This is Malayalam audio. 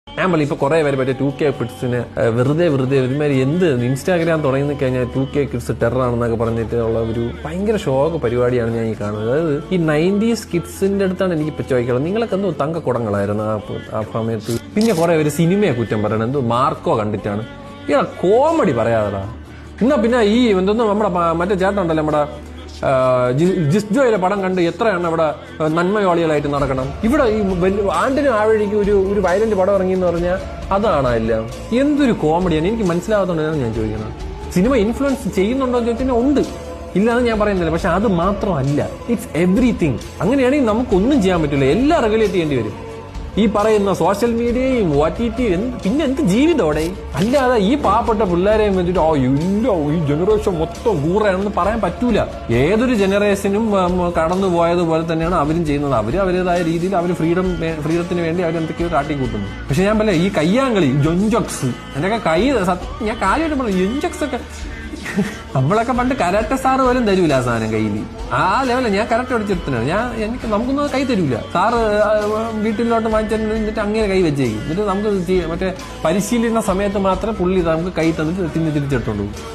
ഞാൻ പറയും ഇപ്പൊ കുറെ പേര് മറ്റേ 2K കിഡ്സിന് വെറുതെ ഒരുമാതിരി എന്ത് ഇൻസ്റ്റാഗ്രാം തുടങ്ങി കഴിഞ്ഞാൽ 2K കിഡ്സ് ടെറർ ആണെന്നൊക്കെ പറഞ്ഞിട്ട് ഉള്ള ഒരു ഭയങ്കര ഷോക്ക് പരിപാടിയാണ് ഞാൻ ഈ കാണുന്നത്. അതായത് ഈ 90s കിഡ്സിന്റെ അടുത്താണ് എനിക്ക് ഇപ്പൊ ചോദിക്കണം, നിങ്ങളൊക്കെ എന്തോ തങ്കക്കുടങ്ങളായിരുന്നു ആ സമയത്ത്. പിന്നെ കുറെ പേര് സിനിമയെ കുറ്റം പറയണം, എന്തോ മാർക്കോ കണ്ടിട്ടാണ്. ഇയാ കോമഡി പറയാതെടാ. എന്നാ പിന്നെ ഈ എന്തോന്നും നമ്മുടെ മറ്റേ ചേട്ടനുണ്ടല്ലോ, നമ്മുടെ ജിസ്ജോയിലെ പടം കണ്ട് എത്രയാണ് ഇവിടെ നന്മയോളികളായിട്ട് നടക്കണം. ഇവിടെ ഈ ആണ്ടിന് ആവഴിക്ക് ഒരു വയലന്റ് പടം ഇറങ്ങി എന്ന് പറഞ്ഞാൽ അതാണ് എല്ലാം. എന്തൊരു കോമഡിയാണ്, എനിക്ക് മനസ്സിലാവാത്തതുകൊണ്ടാണ് ഞാൻ ചോദിക്കുന്നത്. സിനിമ ഇൻഫ്ലുവൻസ് ചെയ്യുന്നുണ്ടോ എന്ന് ചോദിച്ചാൽ ഉണ്ട്, ഇല്ലാന്ന് ഞാൻ പറയുന്നില്ല. പക്ഷെ അത് മാത്രമല്ല, ഇറ്റ്സ് എവറിത്തിങ്. അങ്ങനെയാണെങ്കിൽ നമുക്കൊന്നും ചെയ്യാൻ പറ്റില്ല, എല്ലാം റെഗുലേറ്റ് ചെയ്യേണ്ടി വരും. ഈ പറയുന്ന സോഷ്യൽ മീഡിയയും OTT പിന്നെ എന്ത് ജീവിതോടെ. അല്ലാതെ ഈ പാവപ്പെട്ട പിള്ളേരെയും വെച്ചിട്ട് ഇല്ല ഈ ജനറേഷൻ മൊത്തം കൂറയാണെന്ന് പറയാൻ പറ്റൂല. ഏതൊരു ജനറേഷനും കടന്നു പോയതുപോലെ തന്നെയാണ് അവരും ചെയ്യുന്നത്. അവരുടേതായ രീതിയിൽ അവർ ഫ്രീഡത്തിന് വേണ്ടി അവരെന്തൊക്കെയോ കാട്ടിക്കൂട്ടുന്നു. പക്ഷെ ഞാൻ പറയാം, ഈ കയ്യാങ്കളി ജൊഞ്ചക്സ് എന്തൊക്കെ ഞാൻ കാര്യമായിട്ട് പറഞ്ഞു, ജൊഞ്ചക്സ് ഒക്കെ നമ്മളൊക്കെ പണ്ട് കരാട്ട സാറ് പോലും തരൂല ആ സാധനം കയ്യിൽ. ആ ലെവല ഞാൻ കരാട്ട പഠിച്ചെടുത്തനാണ്. എനിക്ക് നമുക്കൊന്നും കൈ തരൂല. സാറ് വീട്ടിലോട്ട് വാങ്ങിച്ചിട്ട് അങ്ങനെ കൈ വെച്ചേക്കും. എന്നിട്ട് നമുക്ക് മറ്റേ പരിശീലന സമയത്ത് മാത്രം പുള്ളി നമുക്ക് കൈ തന്നിട്ട് തിരിച്ചെടുത്തോണ്ട് പോകും.